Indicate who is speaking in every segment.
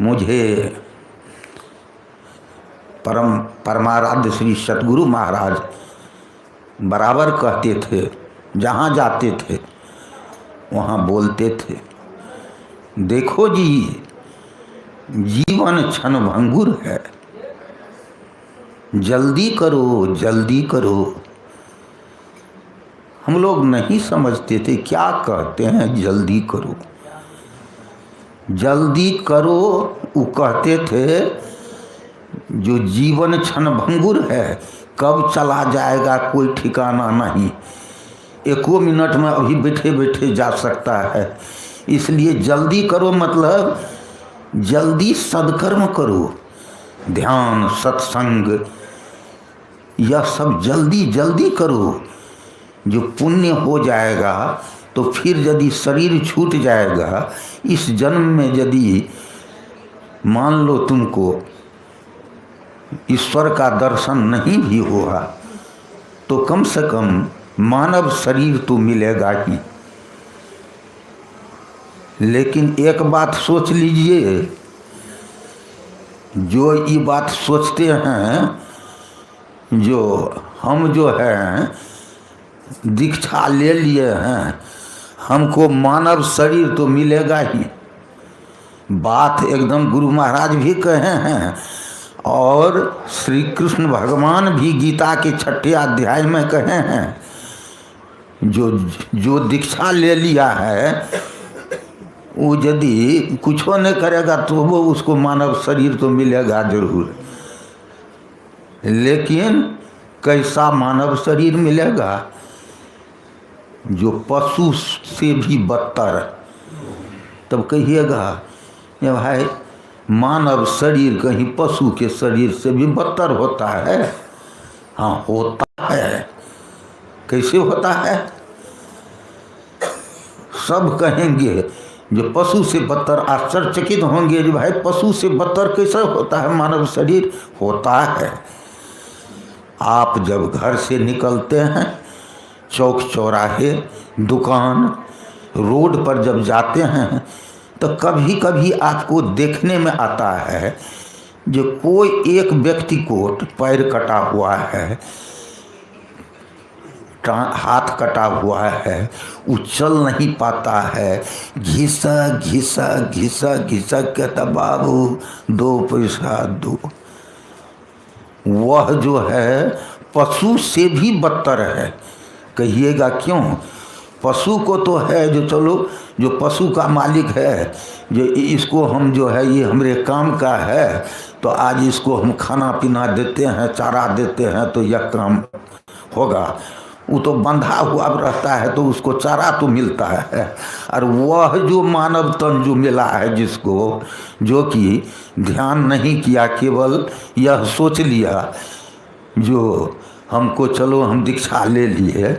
Speaker 1: मुझे परमाराध्य श्री सतगुरु महाराज बराबर कहते थे, जहाँ जाते थे वहाँ बोलते थे, देखो जी जीवन क्षण भंगुर है, जल्दी करो जल्दी करो। हम लोग नहीं समझते थे क्या कहते हैं जल्दी करो। जल्दी करो वो कहते थे जो जीवन क्षण भंगुर है, कब चला जाएगा कोई ठिकाना नहीं, एको मिनट में अभी बैठे बैठे जा सकता है। इसलिए जल्दी करो मतलब जल्दी सद्कर्म करो, ध्यान सत्संग यह सब जल्दी जल्दी करो। जो पुण्य हो जाएगा तो फिर यदि शरीर छूट जाएगा, इस जन्म में यदि मान लो तुमको ईश्वर का दर्शन नहीं भी हुआ तो कम से कम मानव शरीर तो मिलेगा ही। लेकिन एक बात सोच लीजिए, जो ये बात सोचते हैं जो हम जो हैं दीक्षा ले लिए हैं, हमको मानव शरीर तो मिलेगा ही, बात एकदम गुरु महाराज भी कहे हैं और श्री कृष्ण भगवान भी गीता के 6ठे अध्याय में कहे हैं, जो दीक्षा ले लिया है वो यदि कुछ नहीं करेगा तो वो उसको मानव शरीर तो मिलेगा जरूर। लेकिन कैसा मानव शरीर मिलेगा? जो पशु से भी बदतर। तब कहिएगा ये भाई मानव शरीर कहीं पशु के शरीर से भी बदतर होता है? हाँ होता है। कैसे होता है? सब कहेंगे जो पशु से बदतर, आश्चर्यचकित होंगे कि भाई पशु से बदतर कैसे होता है मानव शरीर? होता है। आप जब घर से निकलते हैं, चौक चौराहे दुकान रोड पर जब जाते हैं तो कभी कभी आपको देखने में आता है जो कोई एक व्यक्ति को पैर कटा हुआ है, हाथ कटा हुआ है, वो चल नहीं पाता है, घिसा घिसा घिसा घिसा कहता बाबू 2 पैसा दो। वह जो है पशु से भी बदतर है। कहिएगा क्यों? पशु को तो है जो चलो जो पशु का मालिक है, जो इसको हम जो है ये हमारे काम का है तो आज इसको हम खाना पीना देते हैं, चारा देते हैं तो यह काम होगा। वो तो बंधा हुआ रहता है तो उसको चारा तो मिलता है। और वह जो मानव तन जो मिला है जिसको, जो कि ध्यान नहीं किया, केवल यह सोच लिया जो हमको चलो हम दीक्षा ले लिए,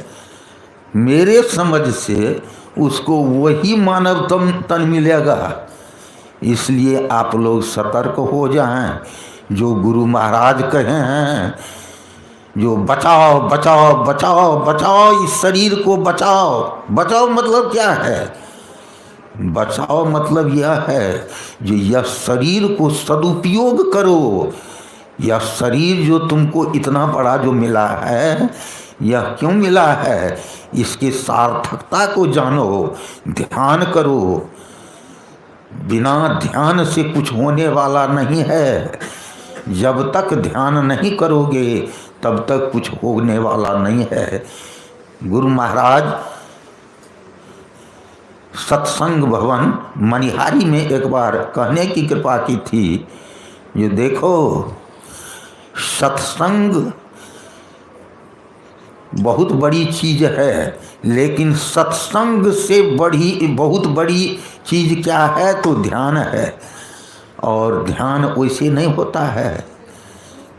Speaker 1: मेरे समझ से उसको वही मानव तन मिलेगा। इसलिए आप लोग सतर्क हो जाएं। जो गुरु महाराज कहे हैं जो बचाओ बचाओ बचाओ बचाओ, इस शरीर को बचाओ। बचाओ मतलब क्या है? बचाओ मतलब यह है जो यह शरीर को सदुपयोग करो। यह शरीर जो तुमको इतना बड़ा जो मिला है, यह क्यों मिला है? इसकी सार्थकता को जानो, ध्यान करो। बिना ध्यान से कुछ होने वाला नहीं है। जब तक ध्यान नहीं करोगे तब तक कुछ होने वाला नहीं है। गुरु महाराज सत्संग भवन मनिहारी में एक बार कहने की कृपा की थी, ये देखो सत्संग बहुत बड़ी चीज है, लेकिन सत्संग से बहुत बड़ी चीज क्या है तो ध्यान है। और ध्यान वैसे नहीं होता है।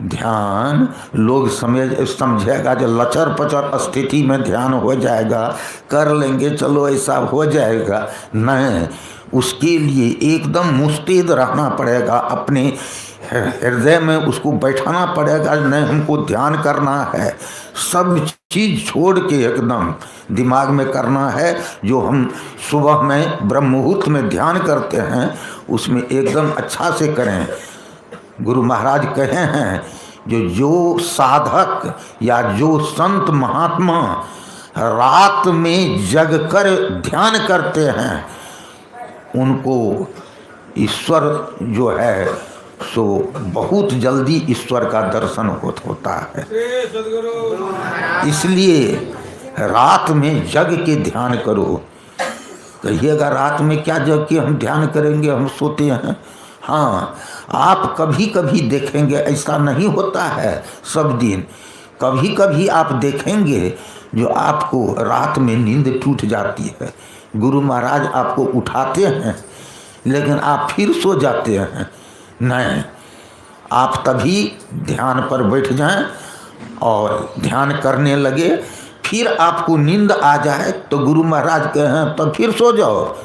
Speaker 1: ध्यान लोग समझेगा जो लचर पचर स्थिति में ध्यान हो जाएगा, कर लेंगे चलो ऐसा हो जाएगा। नहीं, उसके लिए एकदम मुस्तैद रहना पड़ेगा, अपने हृदय में उसको बैठाना पड़ेगा। नहीं, हमको ध्यान करना है। सब चीज छोड़ के एकदम दिमाग में करना है। जो हम सुबह में ब्रह्म मुहूर्त में ध्यान करते हैं उसमें एकदम अच्छा से करें। गुरु महाराज कहे हैं जो साधक या जो संत महात्मा रात में जग कर ध्यान करते हैं उनको ईश्वर जो है सो बहुत जल्दी ईश्वर का दर्शन होता है। इसलिए रात में जग के ध्यान करो। कहिएगा रात में क्या जग के हम ध्यान करेंगे, हम सोते हैं। हाँ, आप कभी कभी देखेंगे, ऐसा नहीं होता है सब दिन। कभी कभी आप देखेंगे जो आपको रात में नींद टूट जाती है, गुरु महाराज आपको उठाते हैं लेकिन आप फिर सो जाते हैं। नहीं, आप तभी ध्यान पर बैठ जाएं और ध्यान करने लगे, फिर आपको नींद आ जाए तो गुरु महाराज कहें तो फिर सो जाओ,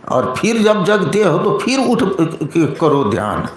Speaker 1: और फिर जब जगते हो तो फिर उठ के करो ध्यान।